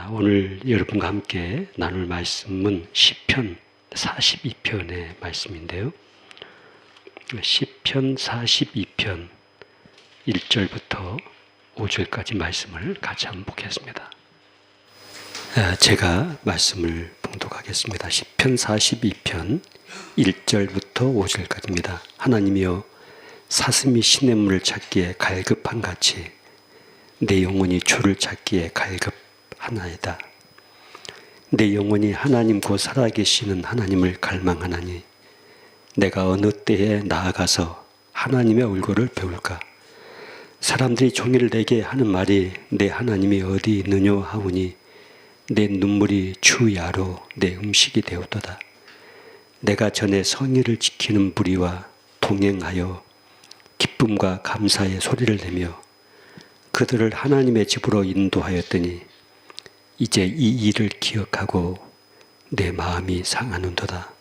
오늘 여러분과 함께 나눌 말씀은 시편 42편의 말씀인데요. 시편 42편 1절부터 5절까지 말씀을 같이 한번 보겠습니다. 제가 말씀을 봉독하겠습니다. 시편 42편 1절부터 5절까지입니다. 하나님이여, 사슴이 시냇물을 찾기에 갈급한 같이 내 영혼이 주를 찾기에 갈급하나이다. 내 영혼이 하나님 곧 살아계시는 하나님을 갈망하나니 내가 어느 때에 나아가서 하나님의 얼굴을 배울까? 사람들이 종일 내게 하는 말이 내 하나님이 어디 있느냐 하오니 내 눈물이 주야로 내 음식이 되었도다. 내가 전에 성의를 지키는 무리와 동행하여 기쁨과 감사의 소리를 내며 그들을 하나님의 집으로 인도하였더니 이제 이 일을 기억하고 내 마음이 상하는도다.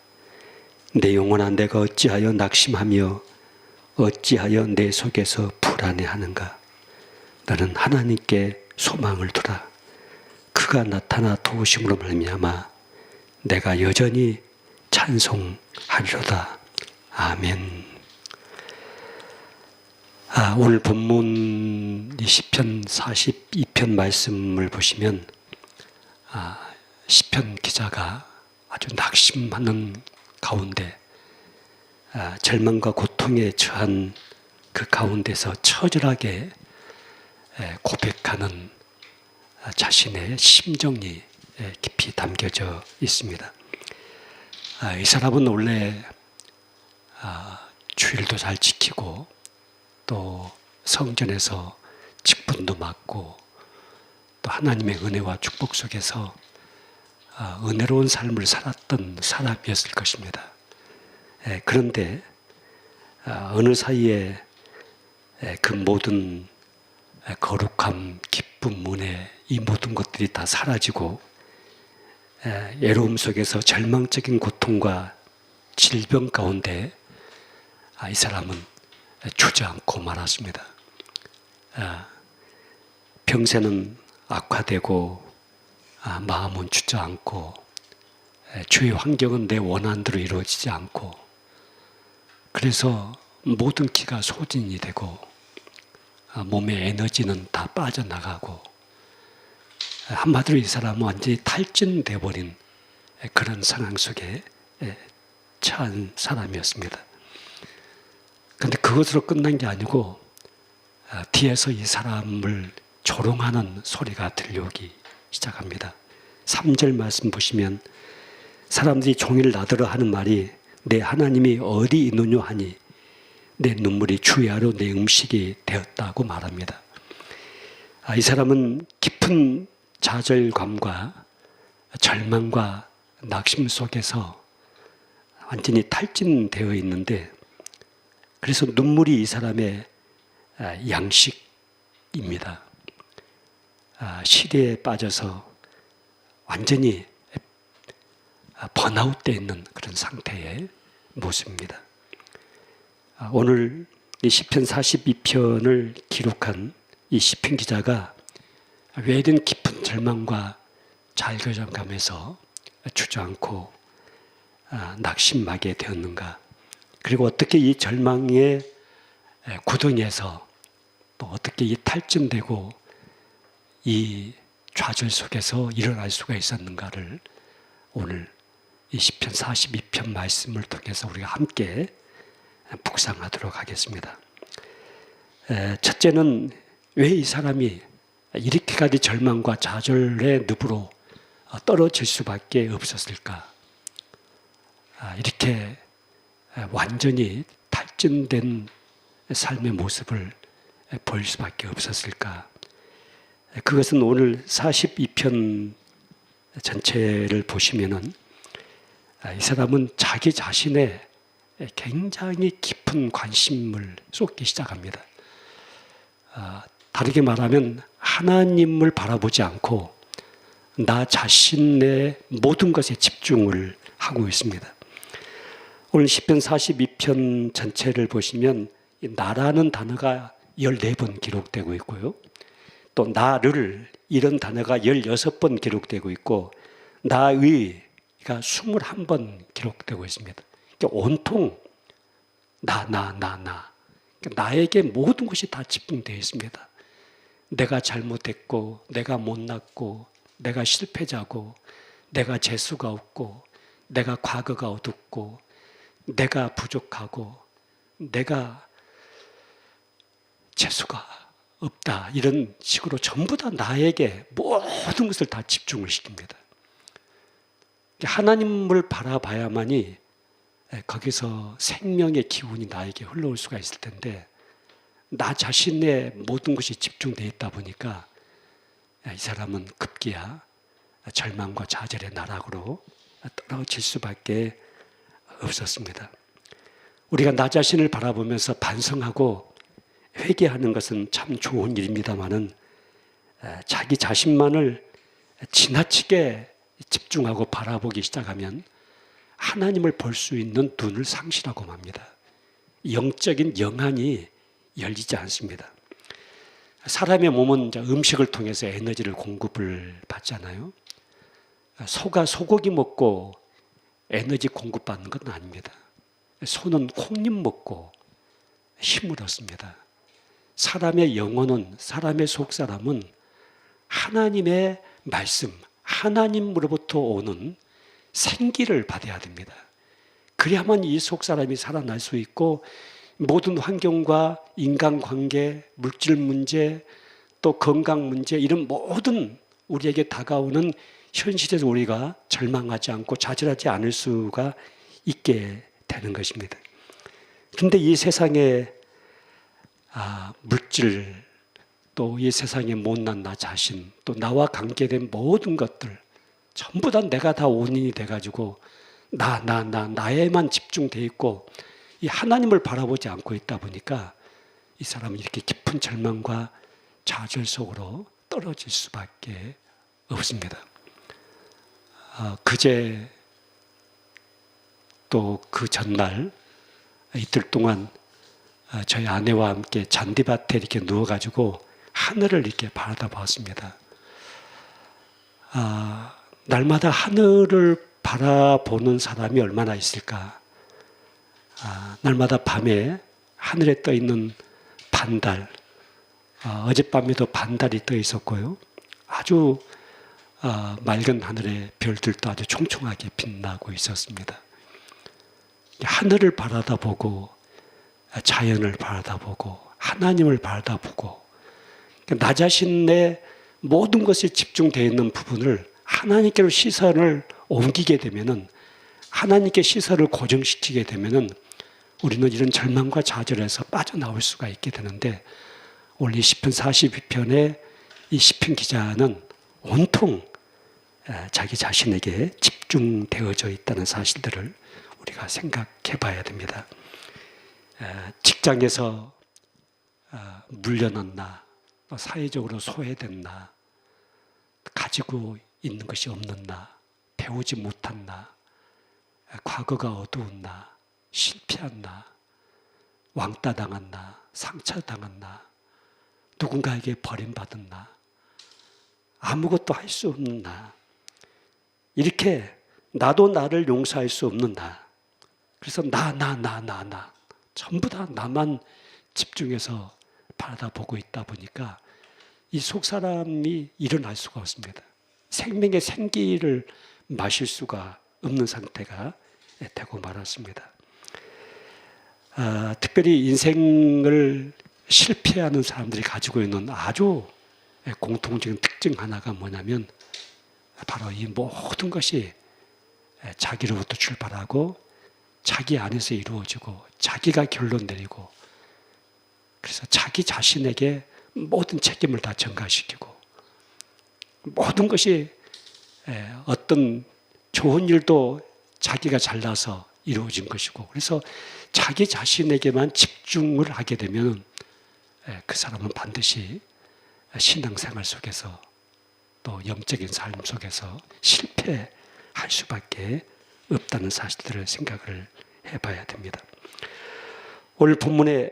내 영혼아, 내가 어찌하여 낙심하며 어찌하여 내 속에서 불안해하는가? 너는 하나님께 소망을 두라. 그가 나타나 도우심으로 말미암아 내가 여전히 찬송하리로다. 아멘. 오늘 본문 시편 42편 말씀을 보시면 시편 기자가 아주 낙심하는 가운데 절망과 고통에 처한 그 가운데서 처절하게 고백하는 자신의 심정이 깊이 담겨져 있습니다. 이 사람은 원래 주일도 잘 지키고 또 성전에서 직분도 맡고 또 하나님의 은혜와 축복 속에서 은혜로운 삶을 살았던 사람이었을 것입니다. 그런데 어느 사이에 그 모든 거룩함, 기쁨, 은혜, 이 모든 것들이 다 사라지고 외로움 속에서 절망적인 고통과 질병 가운데 이 사람은 주저앉고 말았습니다. 병세는 악화되고 마음은 주저앉고 주의 환경은 내 원한대로 이루어지지 않고 그래서 모든 기가 소진이 되고 몸의 에너지는 다 빠져나가고 한마디로 이 사람은 완전히 탈진되어 버린 그런 상황 속에 처한 사람이었습니다. 그런데 그것으로 끝난 게 아니고 뒤에서 이 사람을 조롱하는 소리가 들려오기 시작합니다. 3절 말씀 보시면 사람들이 종일 나더러 하는 말이 내 하나님이 어디 있느냐 하니 내 눈물이 주야로 내 음식이 되었다고 말합니다. 이 사람은 깊은 좌절감과 절망과 낙심 속에서 완전히 탈진되어 있는데 그래서 눈물이 이 사람의 양식입니다. 시대에 빠져서 완전히 번아웃되어 있는 그런 상태의 모습입니다. 오늘 이 시편 42편을 기록한 이 시편 기자가 왜 이런 깊은 절망과 좌절감에서 주저앉고 낙심하게 되었는가? 그리고 어떻게 이 절망의 구덩이에서 또 어떻게 이 탈진되고 이 좌절 속에서 일어날 수가 있었는가를 오늘 이 시편 42편 말씀을 통해서 우리가 함께 묵상하도록 하겠습니다. 첫째는 왜 이 사람이 이렇게까지 절망과 좌절의 늪으로 떨어질 수밖에 없었을까? 이렇게 완전히 탈진된 삶의 모습을 보일 수밖에 없었을까? 그것은 오늘 42편 전체를 보시면은 이 사람은 자기 자신의 굉장히 깊은 관심을 쏟기 시작합니다. 다르게 말하면 하나님을 바라보지 않고 나 자신의 모든 것에 집중을 하고 있습니다. 오늘 시편 42편 전체를 보시면 나라는 단어가 14번 기록되고 있고요. 또 나를 이런 단어가 16번 기록되고 있고 나의가 21번 기록되고 있습니다. 그러니까 온통 나. 그러니까 나에게 모든 것이 다 집중되어 있습니다. 내가 잘못했고, 내가 못났고, 내가 실패자고, 내가 재수가 없고, 내가 과거가 어둡고, 내가 부족하고, 내가 재수가 없다. 이런 식으로 전부 다 나에게 모든 것을 다 집중을 시킵니다. 하나님을 바라봐야만이 거기서 생명의 기운이 나에게 흘러올 수가 있을 텐데 나 자신의 모든 것이 집중되어 있다 보니까 이 사람은 급기야 절망과 좌절의 나락으로 떨어질 수밖에 없었습니다. 우리가 나 자신을 바라보면서 반성하고 회개하는 것은 참 좋은 일입니다마는 자기 자신만을 지나치게 집중하고 바라보기 시작하면 하나님을 볼 수 있는 눈을 상실하고 맙니다. 영적인 영안이 열리지 않습니다. 사람의 몸은 음식을 통해서 에너지를 공급을 받잖아요. 소가 소고기 먹고 에너지 공급받는 건 아닙니다. 소는 콩잎 먹고 힘을 얻습니다. 사람의 영혼은, 사람의 속사람은 하나님의 말씀, 하나님으로부터 오는 생기를 받아야 됩니다. 그래야만 이 속사람이 살아날 수 있고 모든 환경과 인간관계, 물질 문제, 또 건강 문제 이런 모든 우리에게 다가오는 현실에서 우리가 절망하지 않고 좌절하지 않을 수가 있게 되는 것입니다. 그런데 이 세상에 물질, 또 이 세상에 못난 나 자신, 또 나와 관계된 모든 것들 전부 다 내가 다 원인이 돼가지고 나에만 집중돼 있고 이 하나님을 바라보지 않고 있다 보니까 이 사람은 이렇게 깊은 절망과 좌절 속으로 떨어질 수밖에 없습니다. 그제 또 그 전날 이틀 동안 저희 아내와 함께 잔디밭에 이렇게 누워가지고 하늘을 이렇게 바라보았습니다. 날마다 하늘을 바라보는 사람이 얼마나 있을까? 날마다 밤에 하늘에 떠 있는 반달, 어젯밤에도 반달이 떠 있었고요. 아주 맑은 하늘의 별들도 아주 총총하게 빛나고 있었습니다. 하늘을 바라다보고 자연을 바라다보고 하나님을 바라다보고 나 자신의 모든 것이 집중되어 있는 부분을 하나님께로 시선을 옮기게 되면은 하나님께 시선을 고정시키게 되면은 우리는 이런 절망과 좌절에서 빠져나올 수가 있게 되는데 오늘 이 시편 42편의 이 시편 기자는 온통 자기 자신에게 집중되어져 있다는 사실들을 우리가 생각해 봐야 됩니다. 직장에서 물려난 나, 또 사회적으로 소외된 나, 가지고 있는 것이 없는 나, 배우지 못한 나, 과거가 어두운 나, 실패한 나, 왕따 당한 나, 상처당한 나, 누군가에게 버림받은 나, 아무것도 할 수 없는 나, 이렇게 나도 나를 용서할 수 없는 나, 그래서 나 전부 다 나만 집중해서 바라보고 있다 보니까 이 속사람이 일어날 수가 없습니다. 생명의 생기를 마실 수가 없는 상태가 되고 말았습니다. 특별히 인생을 실패하는 사람들이 가지고 있는 아주 공통적인 특징 하나가 뭐냐면 바로 이 모든 것이 자기로부터 출발하고 자기 안에서 이루어지고 자기가 결론 내리고 그래서 자기 자신에게 모든 책임을 다 전가시키고 모든 것이 어떤 좋은 일도 자기가 잘나서 이루어진 것이고 그래서 자기 자신에게만 집중을 하게 되면 그 사람은 반드시 신앙생활 속에서 또 영적인 삶 속에서 실패할 수밖에 없다는 사실들을 생각을 해봐야 됩니다. 오늘 본문에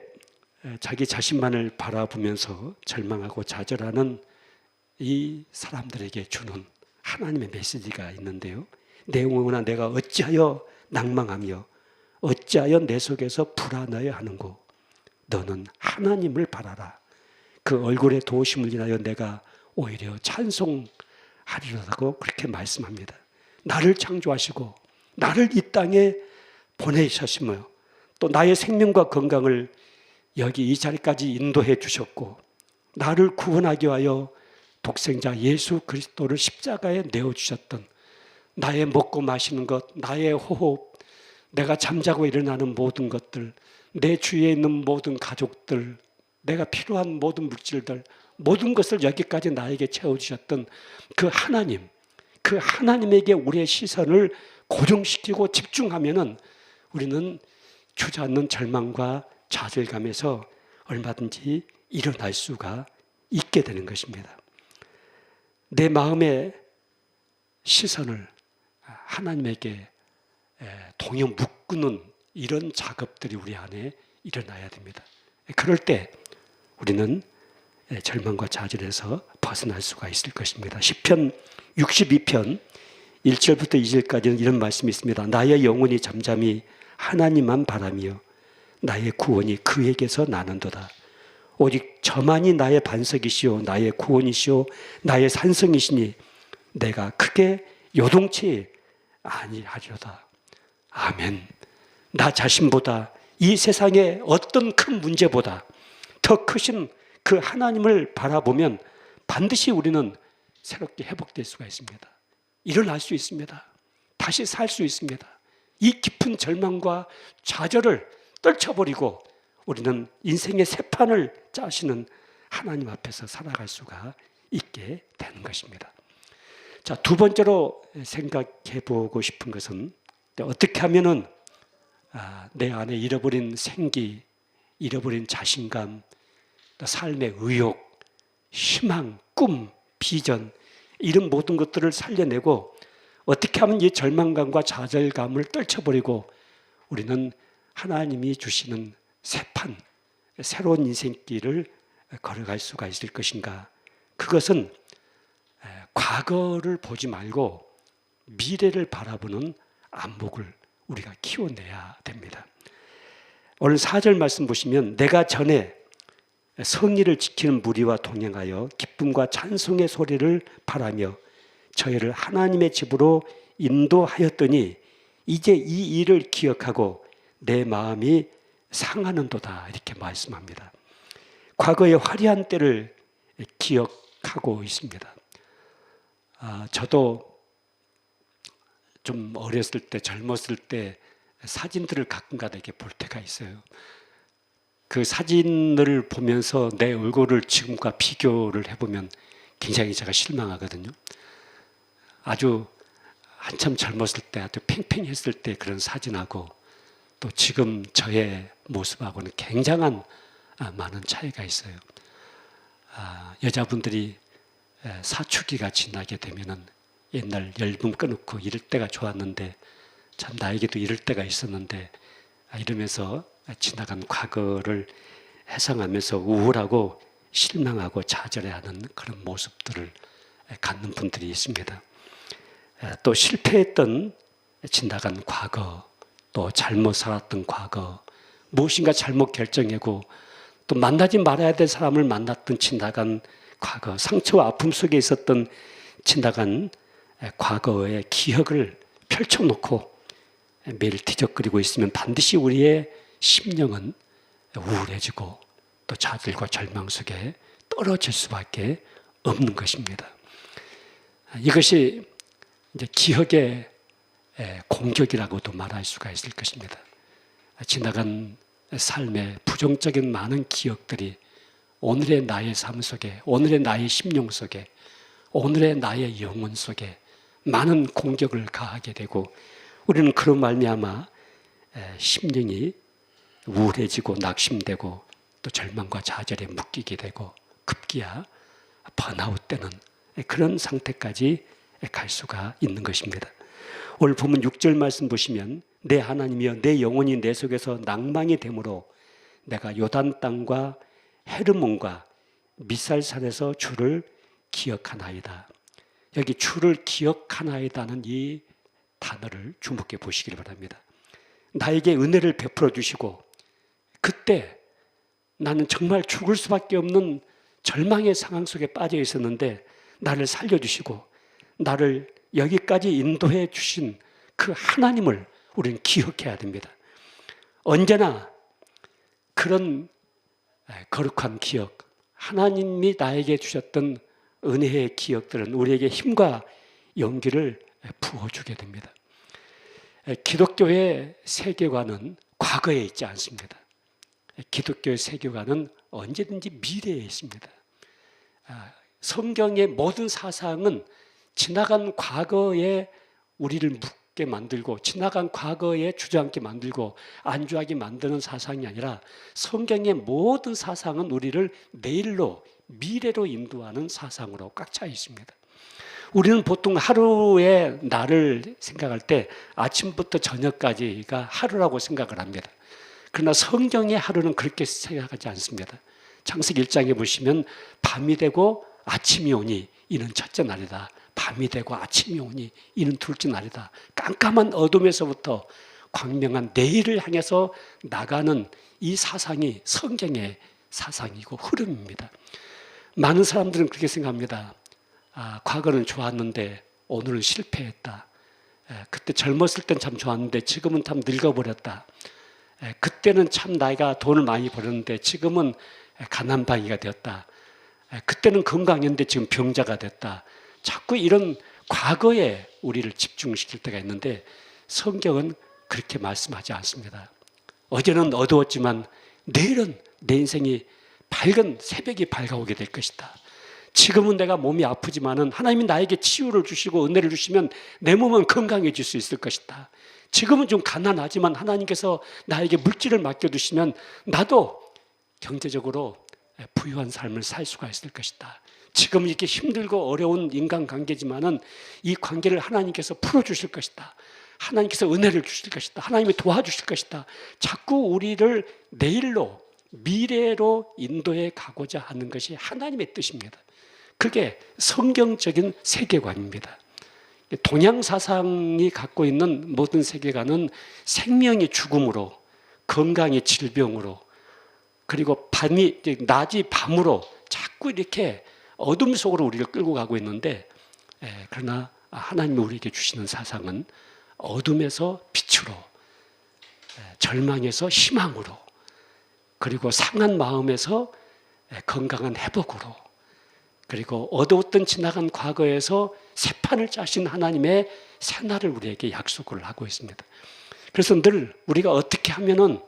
자기 자신만을 바라보면서 절망하고 좌절하는 이 사람들에게 주는 하나님의 메시지가 있는데요. 내 영혼아 내가 어찌하여 낭망하며 어찌하여 내 속에서 불안하여 하는고 너는 하나님을 바라라. 그 얼굴에 도우심을 인하여 내가 오히려 찬송하리로다고 그렇게 말씀합니다. 나를 창조하시고 나를 이 땅에 보내셨으며 또 나의 생명과 건강을 여기 이 자리까지 인도해 주셨고 나를 구원하기 위하여 독생자 예수 그리스도를 십자가에 내어주셨던 나의 먹고 마시는 것, 나의 호흡, 내가 잠자고 일어나는 모든 것들, 내 주위에 있는 모든 가족들, 내가 필요한 모든 물질들, 모든 것을 여기까지 나에게 채워주셨던 그 하나님, 그 하나님에게 우리의 시선을 고정시키고 집중하면은 우리는 주저앉는 절망과 좌절감에서 얼마든지 일어날 수가 있게 되는 것입니다. 내 마음의 시선을 하나님에게 동요 묶는 이런 작업들이 우리 안에 일어나야 됩니다. 그럴 때 우리는 절망과 좌절에서 벗어날 수가 있을 것입니다. 시편 62편 1절부터 2절까지는 이런 말씀이 있습니다. 나의 영혼이 잠잠히 하나님만 바라며 나의 구원이 그에게서 나는도다. 오직 저만이 나의 반석이시오 나의 구원이시오 나의 산성이시니 내가 크게 요동치 아니하리로다. 아멘. 나 자신보다 이 세상의 어떤 큰 문제보다 더 크신 그 하나님을 바라보면 반드시 우리는 새롭게 회복될 수가 있습니다. 일어날 수 있습니다. 다시 살 수 있습니다. 이 깊은 절망과 좌절을 떨쳐버리고 우리는 인생의 새 판을 짜시는 하나님 앞에서 살아갈 수가 있게 되는 것입니다. 자, 두 번째로 생각해 보고 싶은 것은 어떻게 하면은 내 안에 잃어버린 생기, 잃어버린 자신감, 삶의 의욕, 희망, 꿈, 비전 이런 모든 것들을 살려내고 어떻게 하면 이 절망감과 좌절감을 떨쳐버리고 우리는 하나님이 주시는 새판, 새로운 인생길을 걸어갈 수가 있을 것인가? 그것은 과거를 보지 말고 미래를 바라보는 안목을 우리가 키워내야 됩니다. 오늘 4절 말씀 보시면 내가 전에 성의를 지키는 무리와 동행하여 기쁨과 찬송의 소리를 바라며 저희를 하나님의 집으로 인도하였더니 이제 이 일을 기억하고 내 마음이 상하는도다 이렇게 말씀합니다. 과거의 화려한 때를 기억하고 있습니다. 저도 좀 어렸을 때 젊었을 때 사진들을 가끔가다 이렇게 볼 때가 있어요. 그 사진을 보면서 내 얼굴을 지금과 비교를 해보면 굉장히 제가 실망하거든요. 아주 한참 젊었을 때 아주 팽팽했을 때 그런 사진하고 또 지금 저의 모습하고는 굉장한 많은 차이가 있어요. 여자분들이 사춘기가 지나게 되면은 옛날 열분 끊고 이럴 때가 좋았는데 참 나에게도 이럴 때가 있었는데 이러면서 지나간 과거를 회상하면서 우울하고 실망하고 좌절해하는 그런 모습들을 갖는 분들이 있습니다. 또 실패했던 지나간 과거, 또 잘못 살았던 과거, 무엇인가 잘못 결정하고 또 만나지 말아야 될 사람을 만났던 지나간 과거, 상처와 아픔 속에 있었던 지나간 과거의 기억을 펼쳐놓고 매일 뒤적거리고 있으면 반드시 우리의 심령은 우울해지고 또 좌절과 절망 속에 떨어질 수밖에 없는 것입니다. 이것이 이제 기억의 공격이라고도 말할 수가 있을 것입니다. 지나간 삶의 부정적인 많은 기억들이 오늘의 나의 삶 속에, 오늘의 나의 심령 속에, 오늘의 나의 영혼 속에 많은 공격을 가하게 되고 우리는 그런 말미암아 심령이 우울해지고 낙심되고 또 절망과 좌절에 묶이게 되고 급기야 번아웃되는 그런 상태까지 갈 수가 있는 것입니다. 오늘 보면 6절 말씀 보시면 내 하나님이여 내 영혼이 내 속에서 낭망이 되므로 내가 요단 땅과 헤르몬과 미살산에서 주를 기억하나이다. 여기 주를 기억하나이다는 이 단어를 주목해 보시길 바랍니다. 나에게 은혜를 베풀어 주시고 그때 나는 정말 죽을 수밖에 없는 절망의 상황 속에 빠져 있었는데 나를 살려주시고 나를 여기까지 인도해 주신 그 하나님을 우리는 기억해야 됩니다. 언제나 그런 거룩한 기억, 하나님이 나에게 주셨던 은혜의 기억들은 우리에게 힘과 용기를 부어주게 됩니다. 기독교의 세계관은 과거에 있지 않습니다. 기독교의 세계관은 언제든지 미래에 있습니다. 성경의 모든 사상은 지나간 과거에 우리를 묻게 만들고 지나간 과거에 주저앉게 만들고 안주하게 만드는 사상이 아니라 성경의 모든 사상은 우리를 내일로 미래로 인도하는 사상으로 꽉 차 있습니다. 우리는 보통 하루의 날을 생각할 때 아침부터 저녁까지가 하루라고 생각을 합니다. 그러나 성경의 하루는 그렇게 생각하지 않습니다. 창세기 1장에 보시면 밤이 되고 아침이 오니 이는 첫째 날이다. 밤이 되고 아침이 오니 이는 둘째 날이다. 깜깜한 어둠에서부터 광명한 내일을 향해서 나가는 이 사상이 성경의 사상이고 흐름입니다. 많은 사람들은 그렇게 생각합니다. 과거는 좋았는데 오늘은 실패했다. 그때 젊었을 땐 참 좋았는데 지금은 참 늙어버렸다. 그때는 참 나이가 돈을 많이 벌었는데 지금은 가난방이가 되었다. 그때는 건강했는데 지금 병자가 됐다. 자꾸 이런 과거에 우리를 집중시킬 때가 있는데 성경은 그렇게 말씀하지 않습니다. 어제는 어두웠지만 내일은 내 인생이 밝은 새벽이 밝아오게 될 것이다. 지금은 내가 몸이 아프지만은 하나님이 나에게 치유를 주시고 은혜를 주시면 내 몸은 건강해질 수 있을 것이다. 지금은 좀 가난하지만 하나님께서 나에게 물질을 맡겨두시면 나도 경제적으로 부유한 삶을 살 수가 있을 것이다. 지금 이렇게 힘들고 어려운 인간관계지만은 이 관계를 하나님께서 풀어주실 것이다. 하나님께서 은혜를 주실 것이다. 하나님이 도와주실 것이다. 자꾸 우리를 내일로 미래로 인도해 가고자 하는 것이 하나님의 뜻입니다. 그게 성경적인 세계관입니다. 동양 사상이 갖고 있는 모든 세계관은 생명이 죽음으로, 건강이 질병으로, 그리고 낮이 밤으로 자꾸 이렇게 어둠 속으로 우리를 끌고 가고 있는데, 그러나 하나님이 우리에게 주시는 사상은 어둠에서 빛으로, 절망에서 희망으로, 그리고 상한 마음에서 건강한 회복으로, 그리고 어두웠던 지나간 과거에서 새 판을 짜신 하나님의 새날을 우리에게 약속을 하고 있습니다. 그래서 늘 우리가 어떻게 하면은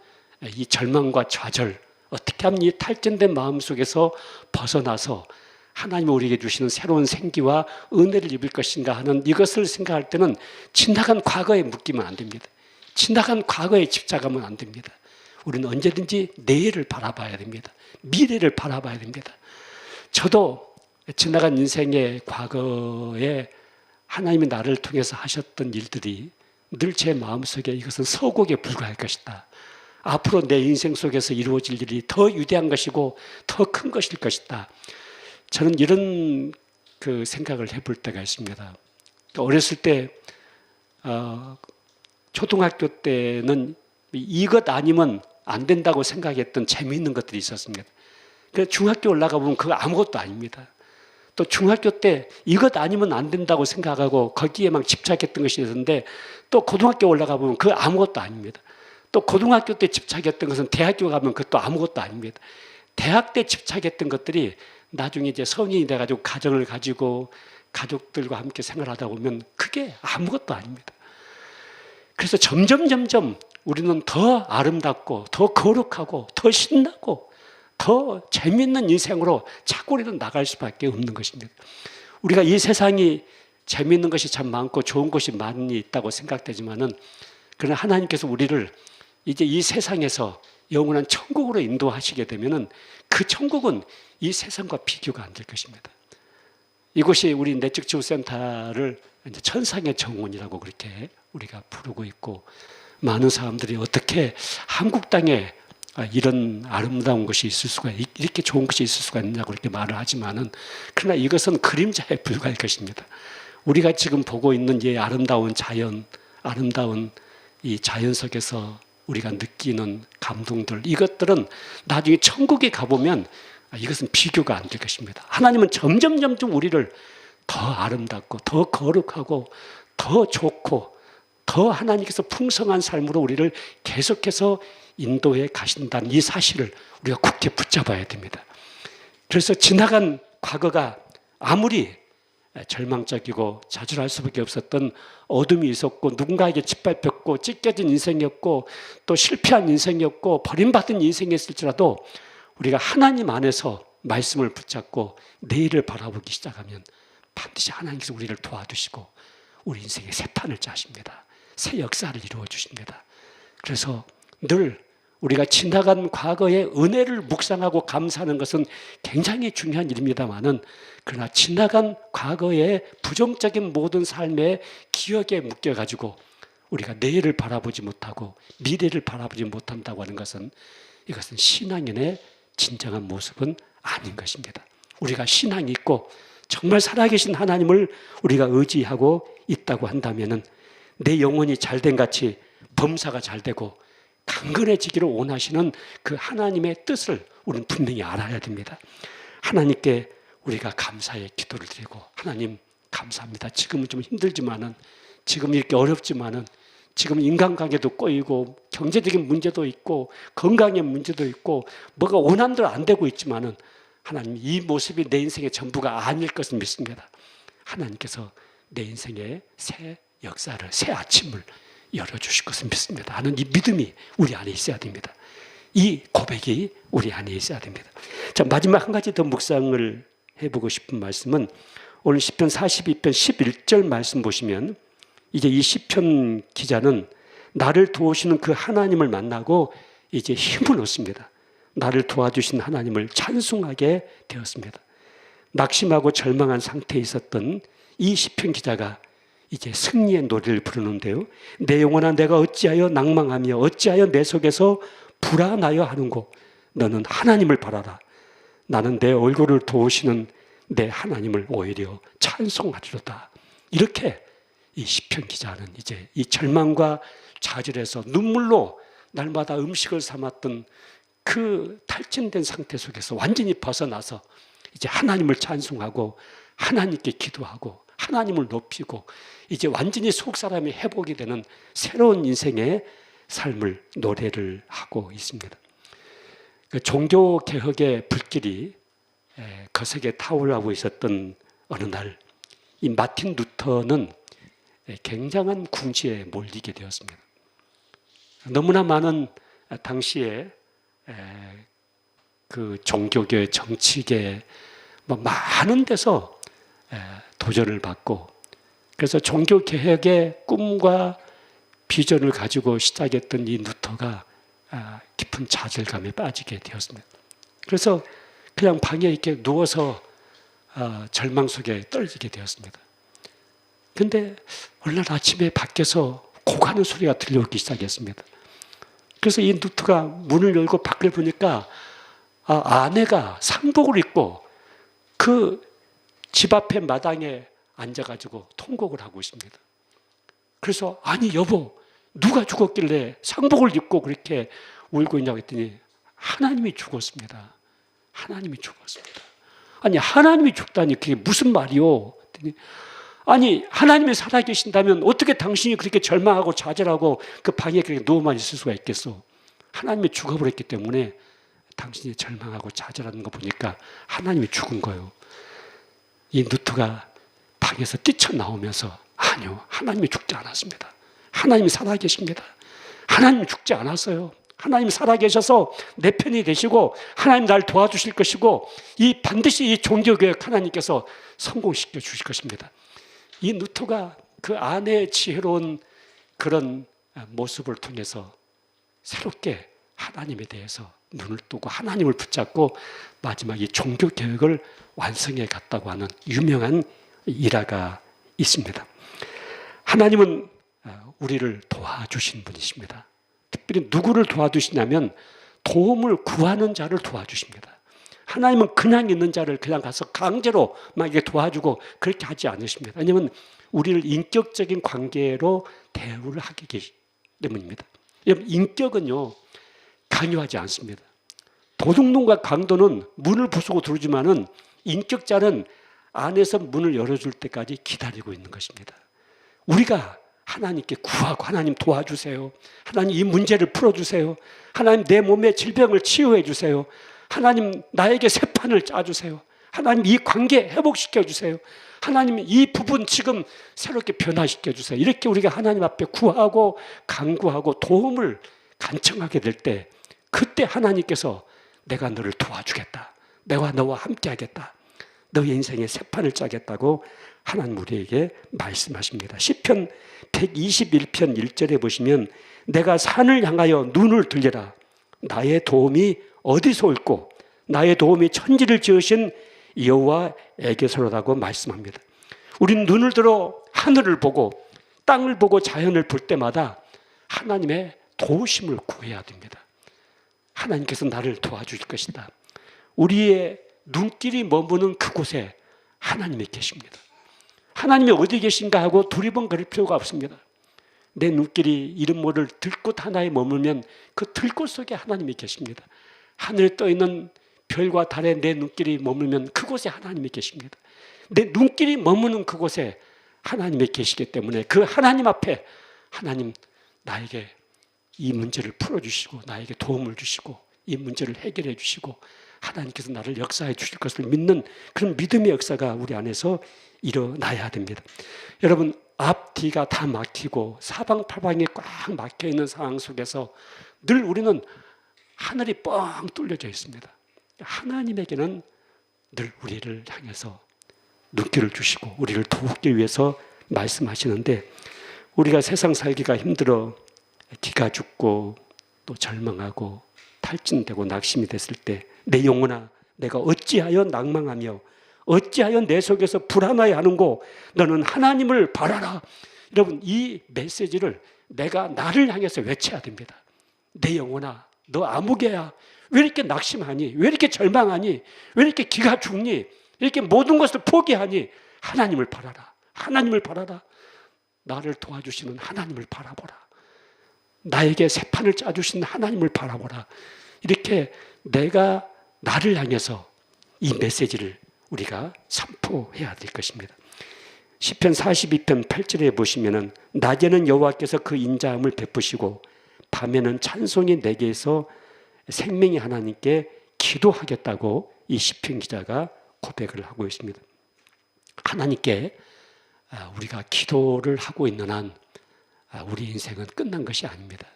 이 절망과 좌절, 어떻게 하면 이 탈진된 마음 속에서 벗어나서 하나님이 우리에게 주시는 새로운 생기와 은혜를 입을 것인가 하는 이것을 생각할 때는 지나간 과거에 묶이면 안 됩니다. 지나간 과거에 집착하면 안 됩니다. 우리는 언제든지 내일을 바라봐야 됩니다. 미래를 바라봐야 됩니다. 저도 지나간 인생의 과거에 하나님이 나를 통해서 하셨던 일들이 늘 제 마음속에 이것은 서곡에 불과할 것이다. 앞으로 내 인생 속에서 이루어질 일이 더 위대한 것이고 더 큰 것일 것이다. 저는 이런 생각을 해볼 때가 있습니다. 어렸을 때 초등학교 때는 이것 아니면 안 된다고 생각했던 재미있는 것들이 있었습니다. 그래서 중학교 올라가 보면 그거 아무것도 아닙니다. 또 중학교 때 이것 아니면 안 된다고 생각하고 거기에 막 집착했던 것이 있었는데 또 고등학교 올라가 보면 그거 아무것도 아닙니다. 또 고등학교 때 집착했던 것은 대학교 가면 그것도 아무것도 아닙니다. 대학 때 집착했던 것들이 나중에 이제 성인이 돼가지고 가정을 가지고 가족들과 함께 생활하다 보면 그게 아무것도 아닙니다. 그래서 점점 우리는 더 아름답고 더 거룩하고 더 신나고 더 재미있는 인생으로 자꾸 우리는 나갈 수밖에 없는 것입니다. 우리가 이 세상이 재미있는 것이 참 많고 좋은 것이 많이 있다고 생각되지만은 그러나 하나님께서 우리를 이제 이 세상에서 영원한 천국으로 인도하시게 되면은 그 천국은 이 세상과 비교가 안 될 것입니다. 이곳이 우리 내적 치유센터를 이제 천상의 정원이라고 그렇게 우리가 부르고 있고 많은 사람들이 어떻게 한국 땅에 이런 아름다운 것이 있을 수가, 이렇게 좋은 것이 있을 수가 있느냐고 이렇게 말을 하지만은, 그러나 이것은 그림자에 불과할 것입니다. 우리가 지금 보고 있는 이 아름다운 자연, 아름다운 이 자연 속에서 우리가 느끼는 감동들, 이것들은 나중에 천국에 가보면 이것은 비교가 안 될 것입니다. 하나님은 점점 우리를 더 아름답고 더 거룩하고 더 좋고 더 하나님께서 풍성한 삶으로 우리를 계속해서 인도해 가신다는 이 사실을 우리가 굳게 붙잡아야 됩니다. 그래서 지나간 과거가 아무리 절망적이고 좌절할 수밖에 없었던 어둠이 있었고, 누군가에게 짓밟혔고 찢겨진 인생이었고 또 실패한 인생이었고 버림받은 인생이었을지라도, 우리가 하나님 안에서 말씀을 붙잡고 내일을 바라보기 시작하면 반드시 하나님께서 우리를 도와주시고 우리 인생에 새 판을 짜십니다. 새 역사를 이루어 주십니다. 그래서 늘 우리가 지나간 과거의 은혜를 묵상하고 감사하는 것은 굉장히 중요한 일입니다만은, 그러나 지나간 과거의 부정적인 모든 삶의 기억에 묶여가지고 우리가 내일을 바라보지 못하고 미래를 바라보지 못한다고 하는 것은, 이것은 신앙인의 진정한 모습은 아닌 것입니다. 우리가 신앙이 있고 정말 살아계신 하나님을 우리가 의지하고 있다고 한다면은, 내 영혼이 잘된 같이 범사가 잘되고 강건해지기를 원하시는 그 하나님의 뜻을 우리는 분명히 알아야 됩니다. 하나님께 우리가 감사의 기도를 드리고, 하나님 감사합니다. 지금은 좀 힘들지만은, 지금 이렇게 어렵지만은, 지금 인간관계도 꼬이고 경제적인 문제도 있고 건강의 문제도 있고 뭐가 원한대로 안 되고 있지만은, 하나님 이 모습이 내 인생의 전부가 아닐 것을 믿습니다. 하나님께서 내 인생의 새 역사를, 새 아침을 열어주실 것을 믿습니다 하는 이 믿음이 우리 안에 있어야 됩니다. 이 고백이 우리 안에 있어야 됩니다. 자, 마지막 한 가지 더 묵상을 해보고 싶은 말씀은, 오늘 시편 42편 11절 말씀 보시면, 이제 이 시편 기자는 나를 도우시는 그 하나님을 만나고 이제 힘을 얻습니다. 나를 도와주신 하나님을 찬송하게 되었습니다. 낙심하고 절망한 상태에 있었던 이 시편 기자가 이제 승리의 노래를 부르는데요. 내 영혼아, 내가 어찌하여 낭망하며 어찌하여 내 속에서 불안하여 하는고, 너는 하나님을 바라라. 나는 내 얼굴을 도우시는 내 하나님을 오히려 찬송하리로다. 이렇게 이 시편 기자는 이제 이 절망과 좌절에서 눈물로 날마다 음식을 삼았던 그 탈진된 상태 속에서 완전히 벗어나서 이제 하나님을 찬송하고 하나님께 기도하고 하나님을 높이고 이제 완전히 속 사람이 회복이 되는 새로운 인생의 삶을 노래를 하고 있습니다. 그 종교 개혁의 불길이 거세게 타오르고 있었던 어느 날, 이 마틴 루터는 굉장한 궁지에 몰리게 되었습니다. 너무나 많은 당시에 그 종교계, 정치계 뭐 많은 데서 도전을 받고, 그래서 종교 개혁의 꿈과 비전을 가지고 시작했던 이 루터가 깊은 좌절감에 빠지게 되었습니다. 그래서 그냥 방에 이렇게 누워서 절망 속에 떨어지게 되었습니다. 그런데 어느 날 아침에 밖에서 고가는 소리가 들려오기 시작했습니다. 그래서 이 루터가 문을 열고 밖을 보니까 아내가 상복을 입고 그 집 앞에 마당에 앉아가지고 통곡을 하고 있습니다. 그래서 아니 여보, 누가 죽었길래 상복을 입고 그렇게 울고 있냐고 했더니 하나님이 죽었습니다. 하나님이 죽었습니다. 아니 하나님이 죽다니 그게 무슨 말이요? 아니 하나님이 살아계신다면 어떻게 당신이 그렇게 절망하고 좌절하고 그 방에 그렇게 누워만 있을 수가 있겠어? 하나님이 죽어버렸기 때문에 당신이 절망하고 좌절하는 거 보니까 하나님이 죽은 거예요. 이 루터가 방에서 뛰쳐나오면서 아니요, 하나님이 죽지 않았습니다. 하나님이 살아계십니다. 하나님이 죽지 않았어요. 하나님 살아계셔서 내 편이 되시고 하나님 날 도와주실 것이고 반드시 이 종교개혁 하나님께서 성공시켜 주실 것입니다. 이 루터가 그 아내의 지혜로운 그런 모습을 통해서 새롭게 하나님에 대해서 눈을 뜨고 하나님을 붙잡고 마지막 이 종교개혁을 완성해 갔다고 하는 유명한 일화가 있습니다. 하나님은 우리를 도와주신 분이십니다. 특별히 누구를 도와주시냐면 도움을 구하는 자를 도와주십니다. 하나님은 그냥 있는 자를 그냥 가서 강제로 막 이렇게 도와주고 그렇게 하지 않으십니다. 왜냐하면 우리를 인격적인 관계로 대우를 하기 때문입니다. 여러분, 인격은요, 강요하지 않습니다. 도둑놈과 강도는 문을 부수고 들어오지만은 인격자는 안에서 문을 열어줄 때까지 기다리고 있는 것입니다. 우리가 하나님께 구하고 하나님 도와주세요. 하나님 이 문제를 풀어주세요. 하나님 내 몸의 질병을 치유해 주세요. 하나님 나에게 새 판을 짜주세요. 하나님 이 관계 회복시켜 주세요. 하나님 이 부분 지금 새롭게 변화시켜 주세요. 이렇게 우리가 하나님 앞에 구하고 간구하고 도움을 간청하게 될 때 그때 하나님께서 내가 너를 도와주겠다. 내가 너와 함께 하겠다. 너의 인생에 새 판을 짜겠다고 하나님 우리에게 말씀하십니다. 시편 121편 1절에 보시면 내가 산을 향하여 눈을 들려라. 나의 도움이 어디서 올꼬? 나의 도움이 천지를 지으신 여호와에게서로라고 말씀합니다. 우리는 눈을 들어 하늘을 보고 땅을 보고 자연을 볼 때마다 하나님의 도우심을 구해야 됩니다. 하나님께서 나를 도와주실 것이다. 우리의 눈길이 머무는 그곳에 하나님이 계십니다. 하나님이 어디 계신가 하고 두리번거릴 필요가 없습니다. 내 눈길이 이름 모를 들꽃 하나에 머물면 그 들꽃 속에 하나님이 계십니다. 하늘에 떠있는 별과 달에 내 눈길이 머물면 그곳에 하나님이 계십니다. 내 눈길이 머무는 그곳에 하나님이 계시기 때문에 그 하나님 앞에 하나님 나에게 이 문제를 풀어주시고 나에게 도움을 주시고 이 문제를 해결해 주시고 하나님께서 나를 역사해 주실 것을 믿는 그런 믿음의 역사가 우리 안에서 일어나야 됩니다. 여러분, 앞뒤가 다 막히고 사방팔방이 꽉 막혀있는 상황 속에서 늘 우리는 하늘이 뻥 뚫려져 있습니다. 하나님에게는 늘 우리를 향해서 눈길을 주시고 우리를 도우기 위해서 말씀하시는데 우리가 세상 살기가 힘들어 기가 죽고 또 절망하고 탈진되고 낙심이 됐을 때 내 영혼아 내가 어찌하여 낭망하며 어찌하여 내 속에서 불안하여 하는고 너는 하나님을 바라라. 여러분 이 메시지를 내가 나를 향해서 외쳐야 됩니다. 내 영혼아 너 아무개야. 왜 이렇게 낙심하니? 왜 이렇게 절망하니? 왜 이렇게 기가 죽니? 이렇게 모든 것을 포기하니? 하나님을 바라라. 하나님을 바라라. 나를 도와주시는 하나님을 바라보라. 나에게 새 판을 짜주신 하나님을 바라보라. 이렇게 내가 나를 향해서 이 메시지를 우리가 선포해야 될 것입니다. 시편 42편 8절에 보시면은 낮에는 여호와께서 그 인자함을 베푸시고 밤에는 찬송이 내게서 생명의 하나님께 기도하겠다고 이 시편 기자가 고백을 하고 있습니다. 하나님께 우리가 기도를 하고 있는 한 우리 인생은 끝난 것이 아닙니다.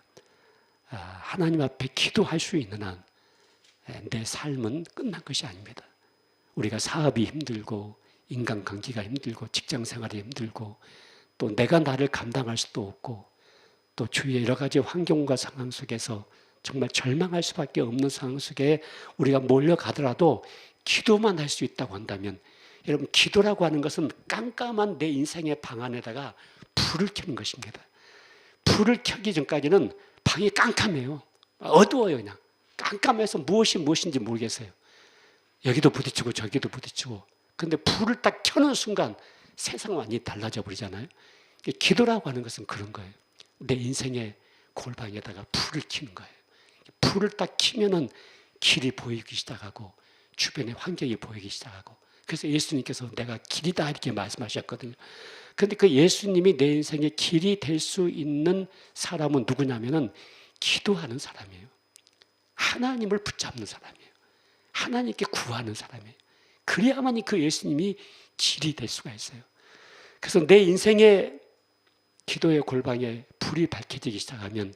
하나님 앞에 기도할 수 있는 한 내 삶은 끝난 것이 아닙니다. 우리가 사업이 힘들고 인간관계가 힘들고 직장생활이 힘들고 또 내가 나를 감당할 수도 없고 또 주위의 여러 가지 환경과 상황 속에서 정말 절망할 수밖에 없는 상황 속에 우리가 몰려가더라도 기도만 할 수 있다고 한다면 여러분 기도라고 하는 것은 깜깜한 내 인생의 방 안에다가 불을 켜는 것입니다. 불을 켜기 전까지는 방이 깜깜해요. 어두워요. 그냥 깜깜해서 무엇인지 모르겠어요. 여기도 부딪히고 저기도 부딪히고 그런데 불을 딱 켜는 순간 세상 완전히 달라져 버리잖아요. 기도라고 하는 것은 그런 거예요. 내 인생의 골방에다가 불을 켜는 거예요. 불을 딱 켜면은 길이 보이기 시작하고 주변의 환경이 보이기 시작하고 그래서 예수님께서 내가 길이다 이렇게 말씀하셨거든요. 그런데 그 예수님이 내 인생의 길이 될 수 있는 사람은 누구냐면은 기도하는 사람이에요. 하나님을 붙잡는 사람이에요. 하나님께 구하는 사람이에요. 그래야만이 그 예수님이 길이 될 수가 있어요. 그래서 내 인생의 기도의 골방에 불이 밝혀지기 시작하면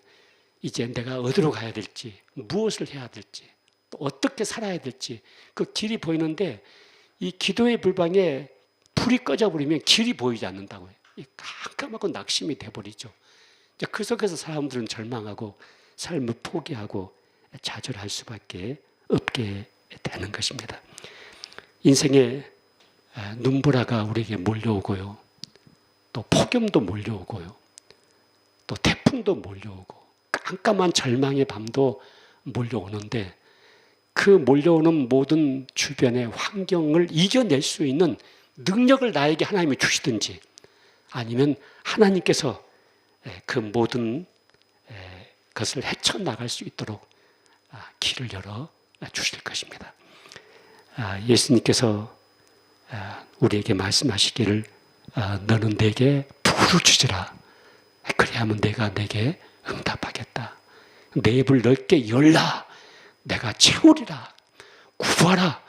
이제 내가 어디로 가야 될지, 무엇을 해야 될지, 또 어떻게 살아야 될지 그 길이 보이는데 이 기도의 불방에 불이 꺼져버리면 길이 보이지 않는다고요. 깜깜하고 낙심이 돼버리죠. 그 속에서 사람들은 절망하고 삶을 포기하고 좌절할 수밖에 없게 되는 것입니다. 인생에 눈보라가 우리에게 몰려오고요. 또 폭염도 몰려오고요. 또 태풍도 몰려오고 깜깜한 절망의 밤도 몰려오는데 그 몰려오는 모든 주변의 환경을 이겨낼 수 있는 능력을 나에게 하나님이 주시든지 아니면 하나님께서 그 모든 것을 헤쳐나갈 수 있도록 길을 열어 주실 것입니다. 예수님께서 우리에게 말씀하시기를 너는 내게 부르짖으라. 그래야만 내가 내게 응답하겠다. 내 입을 넓게 열라. 내가 채우리라. 구하라.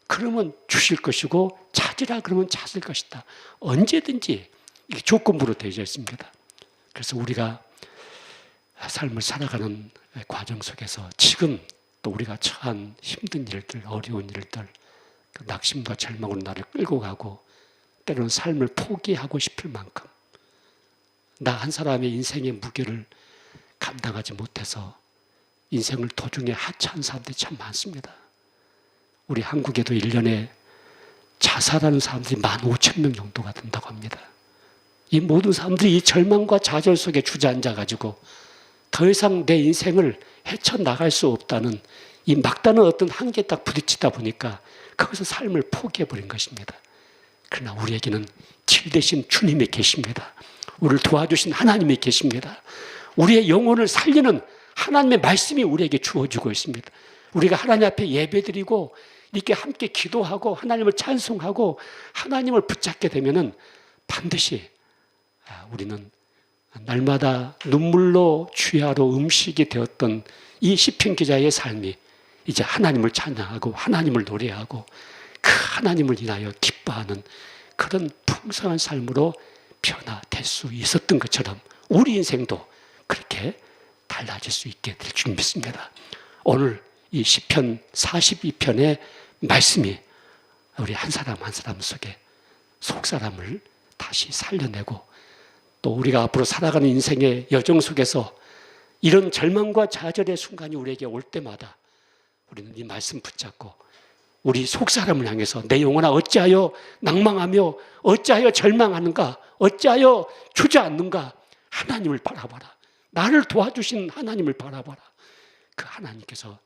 그러면 주실 것이고 찾으라 그러면 찾을 것이다. 언제든지 이게 조건부로 되어져 있습니다. 그래서 우리가 삶을 살아가는 과정 속에서 지금 또 우리가 처한 힘든 일들, 어려운 일들, 낙심과 절망으로 나를 끌고 가고 때로는 삶을 포기하고 싶을 만큼 나 한 사람의 인생의 무게를 감당하지 못해서 인생을 도중에 하차한 사람들이 참 많습니다. 우리 한국에도 1년에 자살하는 사람들이 15,000명 정도가 된다고 합니다. 이 모든 사람들이 이 절망과 좌절 속에 주저앉아가지고 더 이상 내 인생을 헤쳐나갈 수 없다는 이 막다른 어떤 한계에 딱 부딪히다 보니까 거기서 삶을 포기해버린 것입니다. 그러나 우리에게는 길 대신 주님이 계십니다. 우리를 도와주신 하나님이 계십니다. 우리의 영혼을 살리는 하나님의 말씀이 우리에게 주어지고 있습니다. 우리가 하나님 앞에 예배드리고 이렇게 함께 기도하고 하나님을 찬송하고 하나님을 붙잡게 되면은 반드시 우리는 날마다 눈물로 취하로 음식이 되었던 이 시편 기자의 삶이 이제 하나님을 찬양하고 하나님을 노래하고 그 하나님을 인하여 기뻐하는 그런 풍성한 삶으로 변화될 수 있었던 것처럼 우리 인생도 그렇게 달라질 수 있게 될 줄 믿습니다. 오늘 이 시편 42편의 말씀이 우리 한 사람 한 사람 속에 속사람을 다시 살려내고 또 우리가 앞으로 살아가는 인생의 여정 속에서 이런 절망과 좌절의 순간이 우리에게 올 때마다 우리는 이 말씀 붙잡고 우리 속사람을 향해서 내 영혼아 어찌하여 낭망하며 어찌하여 절망하는가 어찌하여 주저앉는가 하나님을 바라봐라. 나를 도와주신 하나님을 바라봐라. 그 하나님께서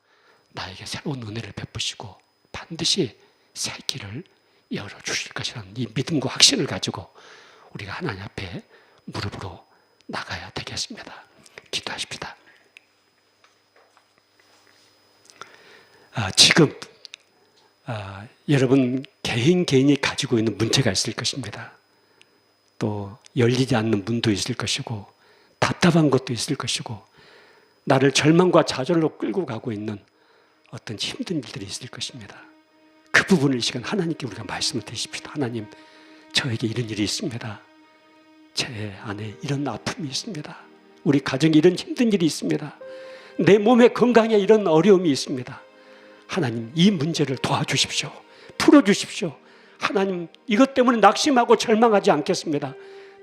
나에게 새로운 은혜를 베푸시고 반드시 새 길을 열어주실 것이라는 이 믿음과 확신을 가지고 우리가 하나님 앞에 무릎으로 나가야 되겠습니다. 기도하십시다. 지금 여러분 개인이 가지고 있는 문제가 있을 것입니다. 또 열리지 않는 문도 있을 것이고 답답한 것도 있을 것이고 나를 절망과 좌절로 끌고 가고 있는 어떤 힘든 일들이 있을 것입니다. 그 부분을 이 시간 하나님께 우리가 말씀을 드립시다. 하나님, 저에게 이런 일이 있습니다. 제 안에 이런 아픔이 있습니다. 우리 가정에 이런 힘든 일이 있습니다. 내 몸의 건강에 이런 어려움이 있습니다. 하나님, 이 문제를 도와주십시오. 풀어주십시오. 하나님, 이것 때문에 낙심하고 절망하지 않겠습니다.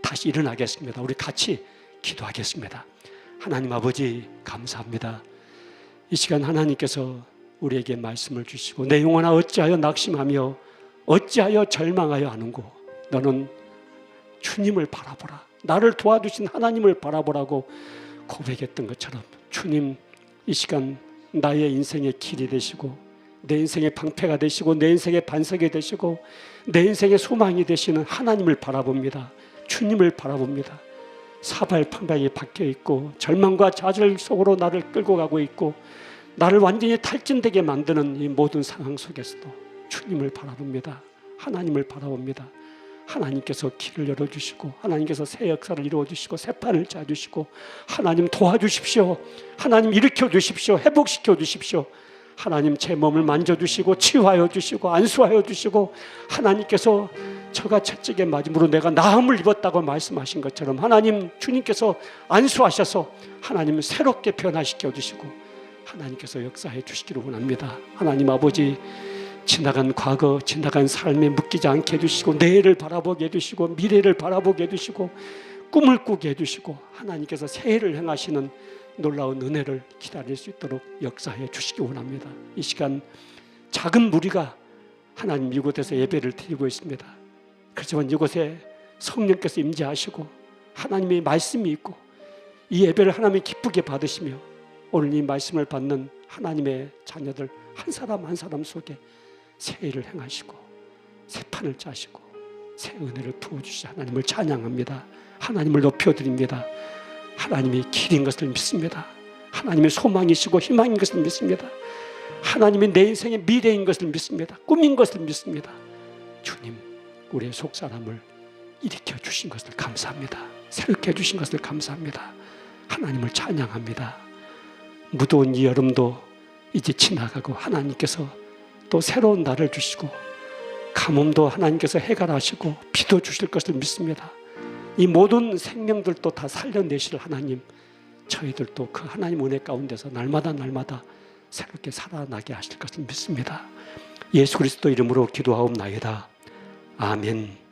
다시 일어나겠습니다. 우리 같이 기도하겠습니다. 하나님 아버지, 감사합니다. 이 시간 하나님께서 우리에게 말씀을 주시고 내 영혼아 어찌하여 낙심하며 어찌하여 절망하여 하는고 너는 주님을 바라보라. 나를 도와주신 하나님을 바라보라고 고백했던 것처럼 주님, 이 시간 나의 인생의 길이 되시고 내 인생의 방패가 되시고 내 인생의 반석이 되시고 내 인생의 소망이 되시는 하나님을 바라봅니다. 주님을 바라봅니다. 사발방방이 박혀있고 절망과 좌절 속으로 나를 끌고 가고 있고 나를 완전히 탈진되게 만드는 이 모든 상황 속에서도 주님을 바라봅니다. 하나님을 바라봅니다. 하나님께서 길을 열어주시고 하나님께서 새 역사를 이루어주시고 새 판을 짜주시고 하나님 도와주십시오. 하나님 일으켜주십시오. 회복시켜주십시오. 하나님 제 몸을 만져주시고 치유하여 주시고 안수하여 주시고 하나님께서 저가 채찍에 맞음으로 내가 나음을 입었다고 말씀하신 것처럼 하나님 주님께서 안수하셔서 하나님 새롭게 변화시켜 주시고 하나님께서 역사해 주시기를 원합니다. 하나님 아버지, 지나간 과거, 지나간 삶에 묶이지 않게 해주시고 내일을 바라보게 해주시고 미래를 바라보게 해주시고 꿈을 꾸게 해주시고 하나님께서 새해를 행하시는 놀라운 은혜를 기다릴 수 있도록 역사해 주시기 원합니다. 이 시간 작은 무리가 하나님 이곳에서 예배를 드리고 있습니다. 그렇지만 이곳에 성령께서 임재하시고 하나님의 말씀이 있고 이 예배를 하나님이 기쁘게 받으시며 오늘 이 말씀을 받는 하나님의 자녀들 한 사람 한 사람 속에 새 일을 행하시고 새 판을 짜시고 새 은혜를 부어주시 하나님을 찬양합니다. 하나님을 높여드립니다. 하나님이 길인 것을 믿습니다. 하나님의 소망이시고 희망인 것을 믿습니다. 하나님이 내 인생의 미래인 것을 믿습니다. 꿈인 것을 믿습니다. 주님, 우리의 속사람을 일으켜 주신 것을 감사합니다. 새롭게 해주신 것을 감사합니다. 하나님을 찬양합니다. 무더운 이 여름도 이제 지나가고 하나님께서 또 새로운 날을 주시고 가뭄도 하나님께서 해결하시고 비도 주실 것을 믿습니다. 이 모든 생명들도 다 살려내실 하나님, 저희들도 그 하나님 은혜 가운데서 날마다 새롭게 살아나게 하실 것을 믿습니다. 예수 그리스도 이름으로 기도하옵나이다. 아멘.